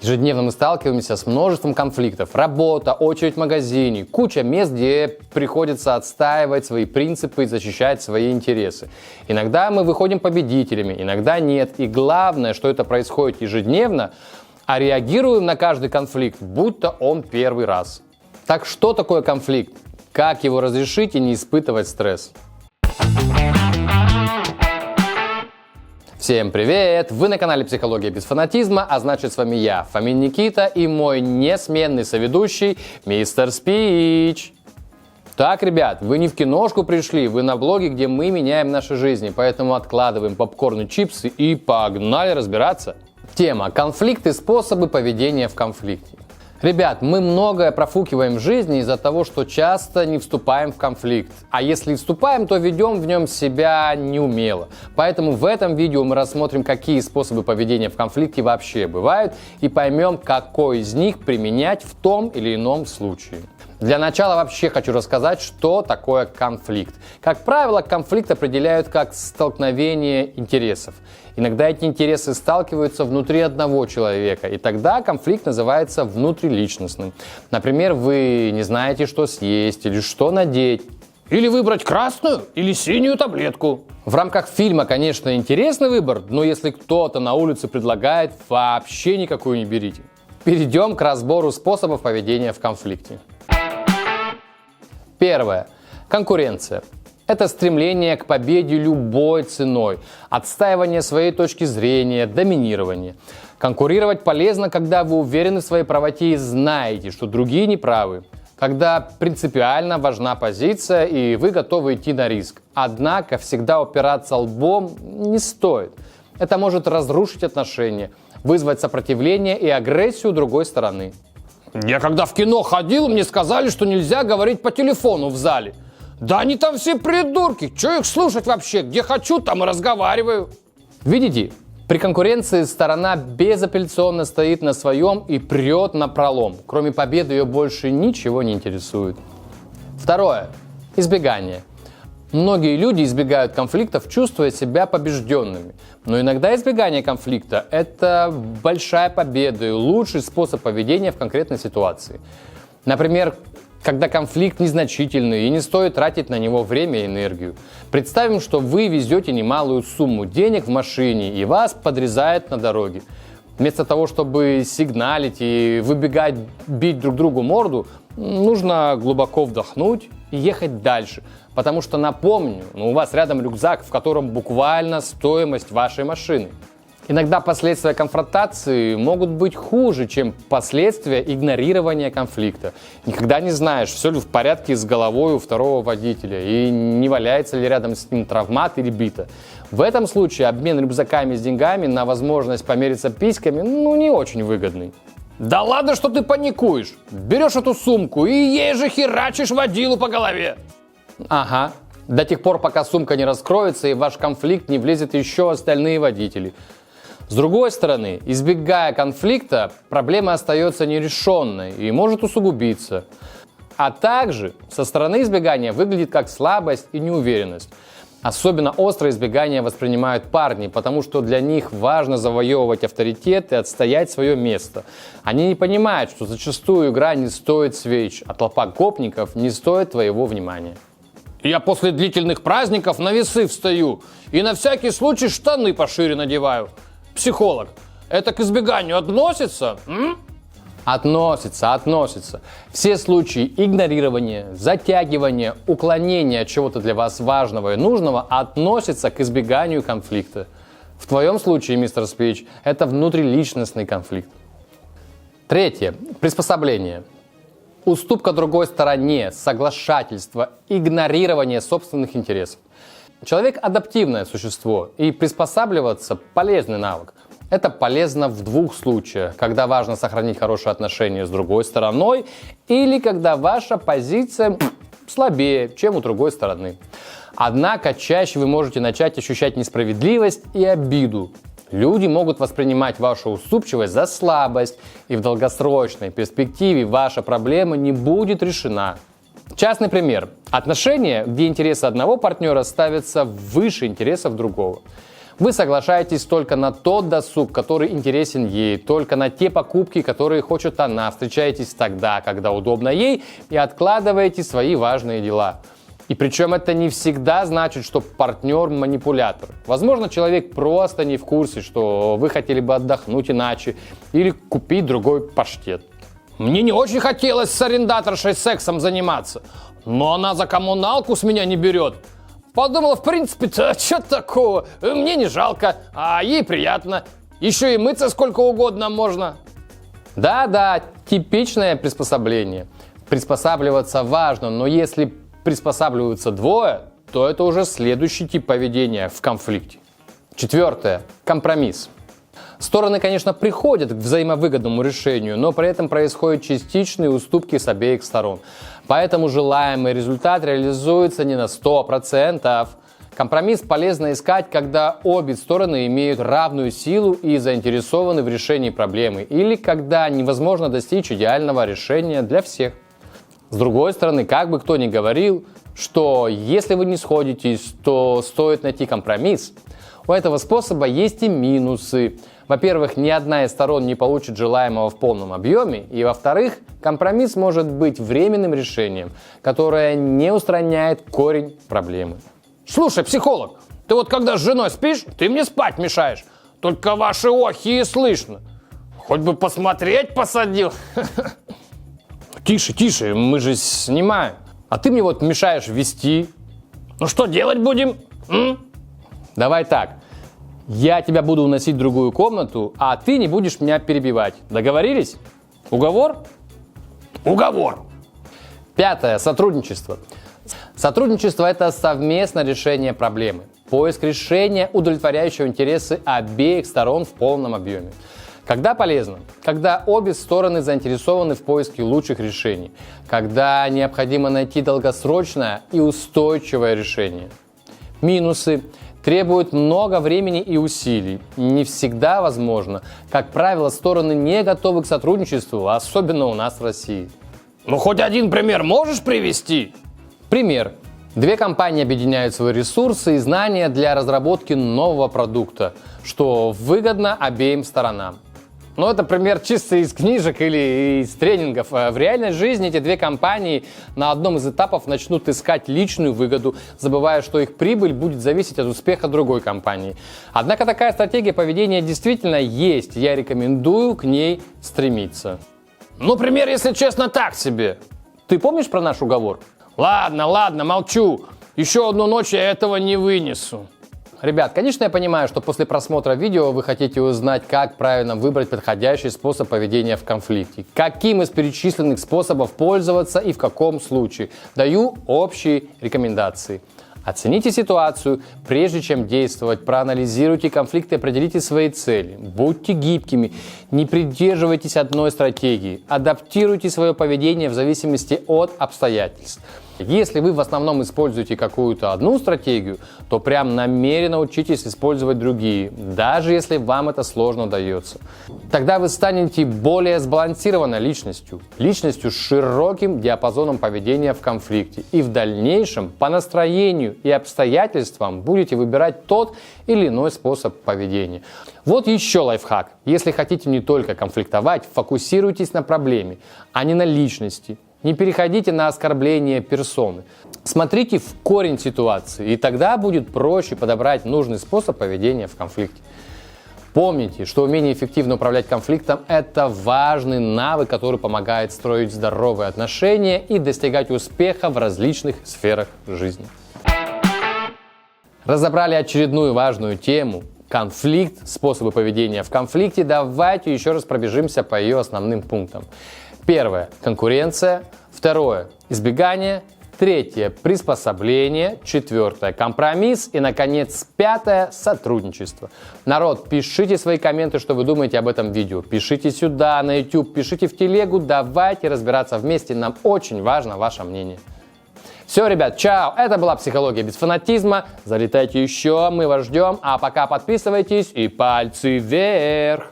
Ежедневно мы сталкиваемся с множеством конфликтов. Работа, очередь в магазине, куча мест, где приходится отстаивать свои принципы и защищать свои интересы. Иногда мы выходим победителями, иногда нет. И главное, что это происходит ежедневно, а реагируем на каждый конфликт, будто он первый раз. Так что такое конфликт? Как его разрешить и не испытывать стресс? Всем привет! Вы на канале Психология без фанатизма, а значит с вами я, Фомин Никита, и мой несменный соведущий Мистер Спич. Так, ребят, вы не в киношку пришли, вы на блоге, где мы меняем наши жизни, поэтому откладываем попкорн и чипсы и погнали разбираться. Тема: конфликты, способы поведения в конфликте. Ребят, мы многое профукиваем в жизни из-за того, что часто не вступаем в конфликт. А если и вступаем, то ведем в нем себя неумело. Поэтому в этом видео мы рассмотрим, какие способы поведения в конфликте вообще бывают, и поймем, какой из них применять в том или ином случае. Для начала вообще хочу рассказать, что такое конфликт. Как правило, конфликт определяют как столкновение интересов. Иногда эти интересы сталкиваются внутри одного человека, и тогда конфликт называется внутриличностным. Например, вы не знаете, что съесть или что надеть. Или выбрать красную или синюю таблетку. В рамках фильма, конечно, интересный выбор, но если кто-то на улице предлагает, вообще никакую не берите. Перейдем к разбору способов поведения в конфликте. Первое. Конкуренция. Это стремление к победе любой ценой, отстаивание своей точки зрения, доминирование. Конкурировать полезно, когда вы уверены в своей правоте и знаете, что другие не правы. Когда принципиально важна позиция и вы готовы идти на риск. Однако всегда упираться лбом не стоит. Это может разрушить отношения, вызвать сопротивление и агрессию другой стороны. Я когда в кино ходил, мне сказали, что нельзя говорить по телефону в зале. Да они там все придурки, что их слушать вообще? Где хочу, там и разговариваю. Видите, при конкуренции сторона безапелляционно стоит на своем и прет напролом. Кроме победы ее больше ничего не интересует. Второе. Избегание. Многие люди избегают конфликтов, чувствуя себя побежденными. Но иногда избегание конфликта – это большая победа и лучший способ поведения в конкретной ситуации. Например, когда конфликт незначительный и не стоит тратить на него время и энергию. Представим, что вы везете немалую сумму денег в машине и вас подрезают на дороге. Вместо того, чтобы сигналить и выбегать, бить друг другу морду, нужно глубоко вдохнуть и ехать дальше. Потому что, напомню, у вас рядом рюкзак, в котором буквально стоимость вашей машины. Иногда последствия конфронтации могут быть хуже, чем последствия игнорирования конфликта. Никогда не знаешь, все ли в порядке с головой у второго водителя и не валяется ли рядом с ним травмат или бита. В этом случае обмен рюкзаками с деньгами на возможность помериться письками не очень выгодный. Да ладно, что ты паникуешь. Берешь эту сумку и ей же херачишь водилу по голове. Ага. До тех пор, пока сумка не раскроется и в ваш конфликт не влезет еще остальные водители. С другой стороны, избегая конфликта, проблема остается нерешенной и может усугубиться. А также со стороны избегания выглядит как слабость и неуверенность. Особенно остро избегание воспринимают парни, потому что для них важно завоевывать авторитет и отстоять свое место. Они не понимают, что зачастую игра не стоит свеч, а толпа гопников не стоит твоего внимания. Я после длительных праздников на весы встаю и на всякий случай штаны пошире надеваю. Психолог, это к избеганию относится? Относится. Все случаи игнорирования, затягивания, уклонения от чего-то для вас важного и нужного относятся к избеганию конфликта. В твоем случае, мистер Спич, это внутриличностный конфликт. Третье. Приспособление. Уступка другой стороне, соглашательство, игнорирование собственных интересов. Человек – адаптивное существо, и приспосабливаться – полезный навык. Это полезно в двух случаях: когда важно сохранить хорошие отношения с другой стороной, или когда ваша позиция слабее, чем у другой стороны. Однако чаще вы можете начать ощущать несправедливость и обиду. Люди могут воспринимать вашу уступчивость за слабость, и в долгосрочной перспективе ваша проблема не будет решена. Частный пример. Отношения, где интересы одного партнера ставятся выше интересов другого. Вы соглашаетесь только на тот досуг, который интересен ей, только на те покупки, которые хочет она. Встречаетесь тогда, когда удобно ей, и откладываете свои важные дела. И причем это не всегда значит, что партнер манипулятор. Возможно, человек просто не в курсе, что вы хотели бы отдохнуть иначе или купить другой паштет. Мне не очень хотелось с арендаторшей сексом заниматься, но она за коммуналку с меня не берет. Подумала, в принципе-то, что такого? Мне не жалко, а ей приятно. Еще и мыться сколько угодно можно. Да-да, типичное приспособление. Приспосабливаться важно, но если приспосабливаются двое, то это уже следующий тип поведения в конфликте. 4. Компромисс. Стороны, конечно, приходят к взаимовыгодному решению, но при этом происходят частичные уступки с обеих сторон. Поэтому желаемый результат реализуется не на 100%. Компромисс полезно искать, когда обе стороны имеют равную силу и заинтересованы в решении проблемы, или когда невозможно достичь идеального решения для всех. С другой стороны, как бы кто ни говорил, что если вы не сходитесь, то стоит найти компромисс. У этого способа есть и минусы. Во-первых, ни одна из сторон не получит желаемого в полном объеме, и во-вторых, компромисс может быть временным решением, которое не устраняет корень проблемы. Слушай, психолог, ты вот когда с женой спишь, ты мне спать мешаешь. Только ваши охи и слышно. Хоть бы посмотреть посадил. Тише, тише, мы же снимаем. А ты мне вот мешаешь вести. Ну что делать будем? Давай так. Я тебя буду уносить в другую комнату, а ты не будешь меня перебивать. Договорились? Уговор? Уговор. 5. Сотрудничество. Сотрудничество – это совместное решение проблемы. Поиск решения, удовлетворяющего интересы обеих сторон в полном объеме. Когда полезно? Когда обе стороны заинтересованы в поиске лучших решений. Когда необходимо найти долгосрочное и устойчивое решение. Минусы. Требует много времени и усилий. Не всегда возможно. Как правило, стороны не готовы к сотрудничеству, особенно у нас в России. Ну, хоть один пример можешь привести? Пример. 2 компании объединяют свои ресурсы и знания для разработки нового продукта, что выгодно обеим сторонам. Но это пример чисто из книжек или из тренингов. В реальной жизни эти 2 компании на одном из этапов начнут искать личную выгоду, забывая, что их прибыль будет зависеть от успеха другой компании. Однако такая стратегия поведения действительно есть. Я рекомендую к ней стремиться. Ну, пример, если честно, так себе. Ты помнишь про наш уговор? Ладно, молчу. Еще одну ночь я этого не вынесу. Ребят, конечно, я понимаю, что после просмотра видео вы хотите узнать, как правильно выбрать подходящий способ поведения в конфликте. Каким из перечисленных способов пользоваться и в каком случае. Даю общие рекомендации. Оцените ситуацию, прежде чем действовать, проанализируйте конфликт и определите свои цели. Будьте гибкими, не придерживайтесь одной стратегии, адаптируйте свое поведение в зависимости от обстоятельств. Если вы в основном используете какую-то одну стратегию, то прям намеренно учитесь использовать другие, даже если вам это сложно дается. Тогда вы станете более сбалансированной личностью, личностью с широким диапазоном поведения в конфликте. И в дальнейшем по настроению и обстоятельствам будете выбирать тот или иной способ поведения. Вот еще лайфхак. Если хотите не только конфликтовать, фокусируйтесь на проблеме, а не на личности. Не переходите на оскорбление персоны. Смотрите в корень ситуации, и тогда будет проще подобрать нужный способ поведения в конфликте. Помните, что умение эффективно управлять конфликтом – это важный навык, который помогает строить здоровые отношения и достигать успеха в различных сферах жизни. Разобрали очередную важную тему – конфликт, способы поведения в конфликте. Давайте еще раз пробежимся по ее основным пунктам. 1. Конкуренция. 2. Избегание. 3. Приспособление. 4. Компромисс. И, наконец, 5. Сотрудничество. Народ, пишите свои комменты, что вы думаете об этом видео. Пишите сюда, на YouTube, пишите в телегу. Давайте разбираться вместе. Нам очень важно ваше мнение. Все, ребят, чао. Это была «Психология без фанатизма». Залетайте еще, мы вас ждем. А пока подписывайтесь и пальцы вверх.